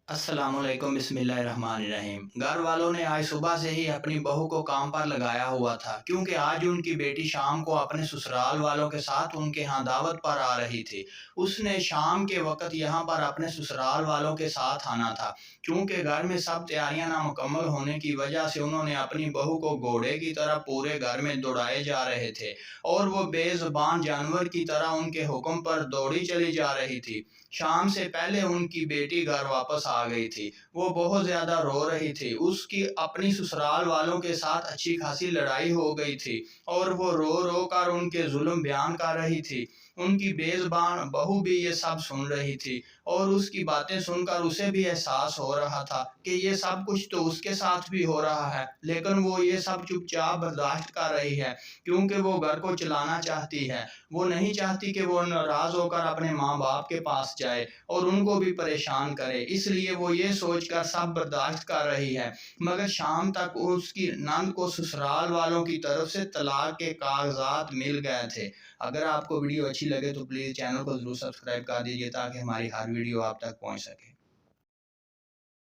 अस्सलाम वालेकुम बिस्मिल्लाहिर्रहमानिर्रहीम। घर वालों ने आज सुबह से ही अपनी बहू को काम पर लगाया हुआ था क्योंकि आज उनकी बेटी शाम को अपने ससुराल वालों के साथ उनके यहाँ दावत पर आ रही थी। उसने शाम के वक्त यहाँ पर अपने ससुराल वालों के साथ आना था। क्योंकि घर में सब तैयारियां नामुकम्मल होने की वजह से उन्होंने अपनी बहू को घोड़े की तरह पूरे घर में दौड़ाए जा रहे थे और वो बेज़ुबान जानवर की तरह उनके हुक्म पर दौड़ी चली जा रही थी। शाम से पहले उनकी बेटी घर वापस आ गई थी। वो बहुत ज़्यादा रो रही थी। उसकी अपनी ससुराल वालों के साथ अच्छी खासी लड़ाई हो गई थी और वो रो-रो कर उनके ज़ुल्म बयान कर रही थी। उनकी बेज़ुबान बहू भी ये सब सुन रही थी और उसकी बातें सुनकर उसे भी एहसास हो रहा था कि ये सब कुछ तो उसके साथ भी हो रहा है, लेकिन वो ये सब चुपचाप बर्दाश्त कर रही है क्योंकि वो घर को चलाना चाहती है। वो नहीं चाहती कि वो नाराज़ होकर अपने माँ-बाप के पास जाए और उनको भी परेशान करे, इसलिए वो ये सोचकर सब बर्दाश्त कर रही है। मगर शाम तक उसकी नंद को ससुराल वालों की तरफ से तलाक के कागज़ात मिल गए थे। अगर आपको वीडियो अच्छी लगे तो प्लीज़ चैनल को ज़रूर सब्सक्राइब कर दीजिए ताकि हमारी हर वीडियो आप तक पहुँच सके।